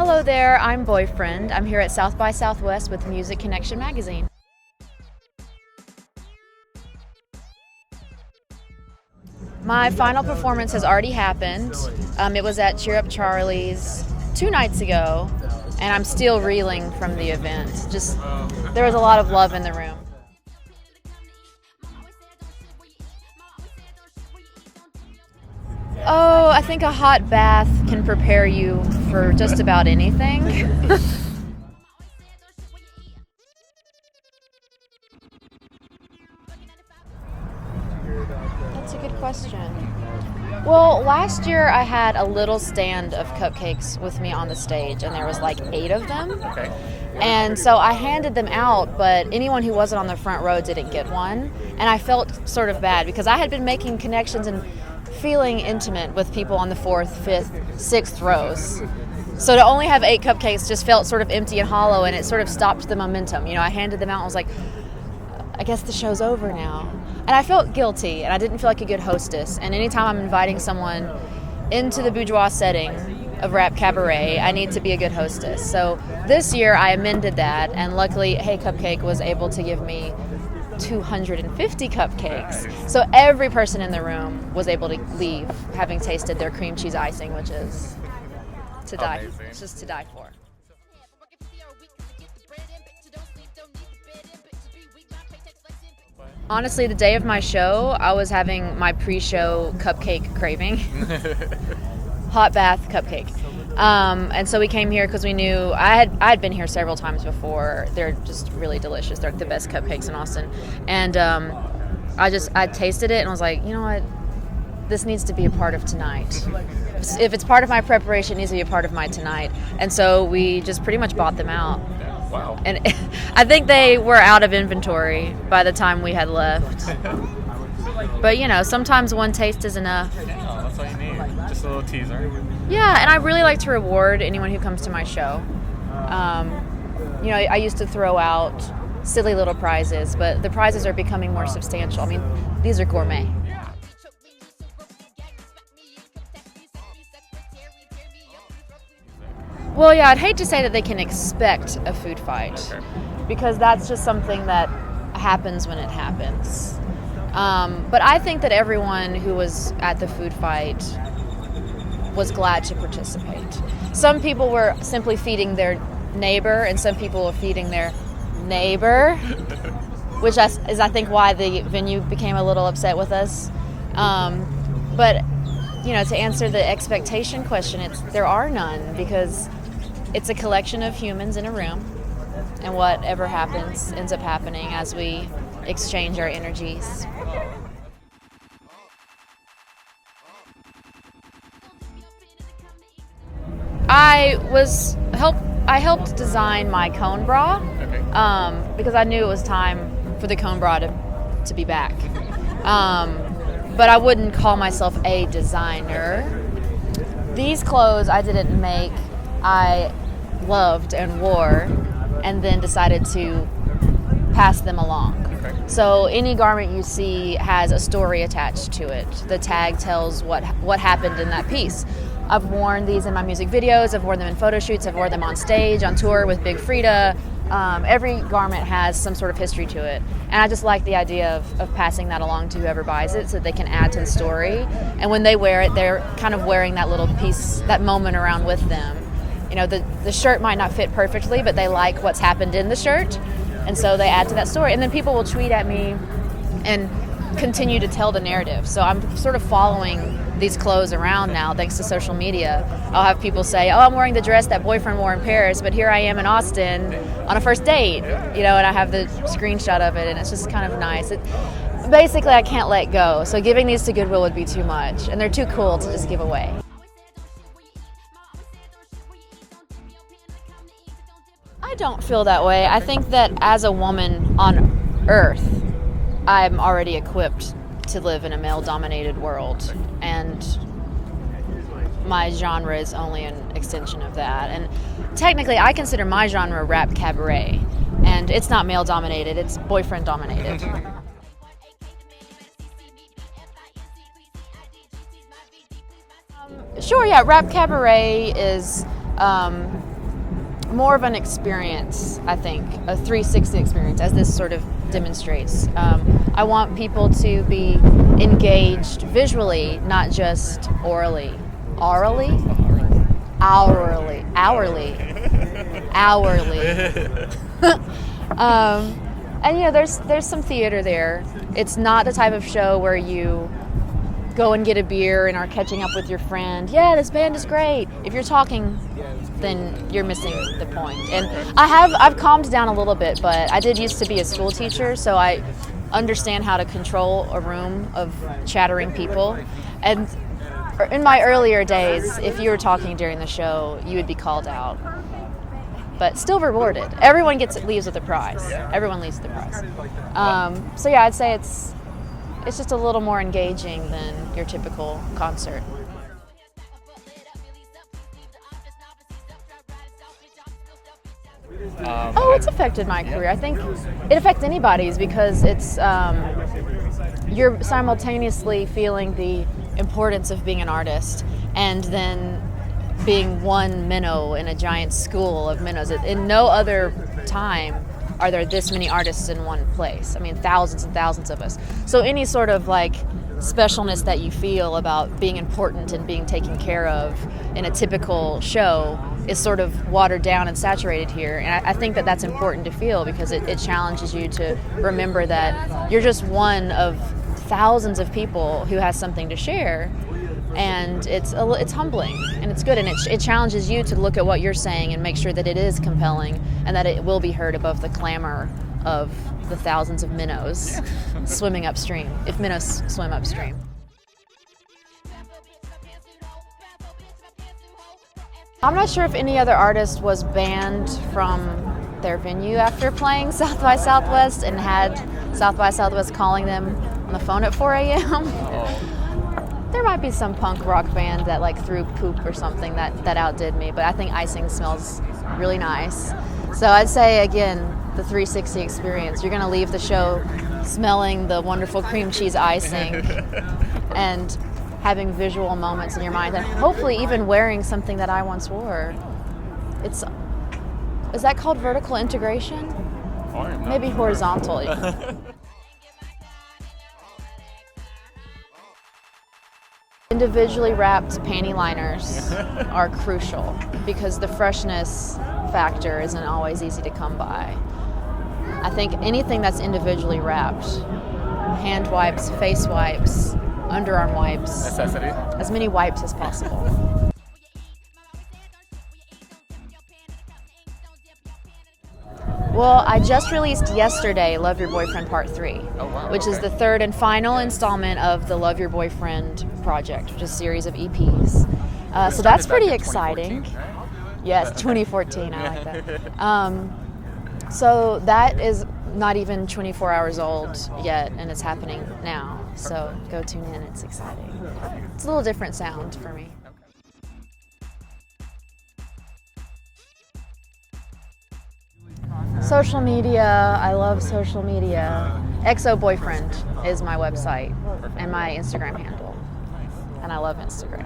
Hello there, I'm Boyfriend. I'm here at South by Southwest with Music Connection magazine. My final performance has already happened. It was at Cheer Up Charlie's 2 nights ago, and I'm still reeling from the event. Just, there was a lot of love in the room. Oh, I think a hot bath can prepare you for just about anything. That's a good question. Well, last year I had a little stand of cupcakes with me on the stage, and there was like 8 of them. Okay. And so I handed them out, but anyone who wasn't on the front row didn't get one. And I felt sort of bad because I had been making connections and feeling intimate with people on the 4th, 5th, 6th rows. So to only have 8 cupcakes just felt sort of empty and hollow, and it sort of stopped the momentum. You know, I handed them out and I was like, I guess the show's over now. And I felt guilty, and I didn't feel like a good hostess. And anytime I'm inviting someone into the bourgeois setting of rap cabaret, I need to be a good hostess. So this year I amended that, and luckily Hey Cupcake was able to give me 250 cupcakes. So every person in the room was able to leave having tasted their cream cheese icing, which is to die. Amazing. It's just to die for. Honestly, the day of my show, I was having my pre-show cupcake craving. Hot bath cupcake. And so we came here because we knew I had been here several times before. They're just really delicious. They're the best cupcakes in Austin. And I tasted it and was like, you know what? This needs to be a part of tonight. If it's part of my preparation, it needs to be a part of my tonight. And so we just pretty much bought them out. Wow. And I think they were out of inventory by the time we had left. But, you know, sometimes one taste is enough. Yeah, that's all you need. Just a little teaser. Yeah, and I really like to reward anyone who comes to my show. You know, I used to throw out silly little prizes, but the prizes are becoming more substantial. I mean, these are gourmet. Well, yeah, I'd hate to say that they can expect a food fight, because that's just something that happens when it happens. But I think that everyone who was at the food fight was glad to participate. Some people were simply feeding their neighbor, and some people were feeding their neighbor, which is, I think, why the venue became a little upset with us. But, you know, to answer the expectation question, there are none, because it's a collection of humans in a room, and whatever happens ends up happening as we exchange our energies. I helped design my cone bra, because I knew it was time for the cone bra to be back. But I wouldn't call myself a designer. These clothes I didn't make. I loved and wore, and then decided to pass them along. So any garment you see has a story attached to it. The tag tells what happened in that piece. I've worn these in my music videos, I've worn them in photo shoots, I've worn them on stage, on tour with Big Frida. Every garment has some sort of history to it. And I just like the idea of passing that along to whoever buys it so that they can add to the story. And when they wear it, they're kind of wearing that little piece, that moment around with them. You know, the shirt might not fit perfectly, but they like what's happened in the shirt, and so they add to that story. And then people will tweet at me and continue to tell the narrative. So I'm sort of following these clothes around now, thanks to social media. I'll have people say, oh, I'm wearing the dress that Boyfriend wore in Paris, but here I am in Austin on a first date, you know, and I have the screenshot of it, and it's just kind of nice. Basically, I can't let go, so giving these to Goodwill would be too much, and they're too cool to just give away. I don't feel that way. I think that as a woman on Earth, I'm already equipped to live in a male-dominated world, and my genre is only an extension of that. And technically, I consider my genre rap cabaret, and it's not male-dominated, it's boyfriend-dominated. Sure, yeah, rap cabaret is more of an experience, I think, a 360 experience, as this sort of demonstrates. I want people to be engaged visually, not just orally. Hourly. And there's some theater there. It's not the type of show where you go and get a beer and are catching up with your friend. Yeah, this band is great. If you're talking, then you're missing the point. And I've calmed down a little bit, but I did used to be a school teacher, so I understand how to control a room of chattering people. And in my earlier days, if you were talking during the show, you would be called out. But still rewarded. Everyone leaves with a prize. Everyone leaves with a prize. So yeah, I'd say it's just a little more engaging than your typical concert. It's affected my career. I think it affects anybody's because it's you're simultaneously feeling the importance of being an artist and then being one minnow in a giant school of minnows. In no other time are there this many artists in one place. I mean, thousands and thousands of us. So any sort of like specialness that you feel about being important and being taken care of in a typical show is sort of watered down and saturated here. And I think that that's important to feel because it challenges you to remember that you're just one of thousands of people who has something to share. And it's humbling and it's good, and it challenges you to look at what you're saying and make sure that it is compelling and that it will be heard above the clamor of the thousands of minnows swimming upstream, if minnows swim upstream. I'm not sure if any other artist was banned from their venue after playing South by Southwest and had South by Southwest calling them on the phone at 4 a.m. There might be some punk rock band that like threw poop or something that outdid me, but I think icing smells really nice. So I'd say, again, the 360 experience. You're going to leave the show smelling the wonderful cream cheese icing and having visual moments in your mind, and hopefully even wearing something that I once wore. Is that called vertical integration? Maybe horizontal. Individually wrapped panty liners are crucial because the freshness factor isn't always easy to come by. I think anything that's individually wrapped, hand wipes, face wipes, underarm wipes, necessity, as many wipes as possible. Well, I just released yesterday Love Your Boyfriend Part 3, which is the third and final installment of the Love Your Boyfriend project, which is a series of EPs. So that's pretty exciting. Yes, 2014, I like that. So that is not even 24 hours old yet, and it's happening now. So go tune in, it's exciting. It's a little different sound for me. Social media, I love social media. XO Boyfriend is my website and my Instagram handle. And I love Instagram.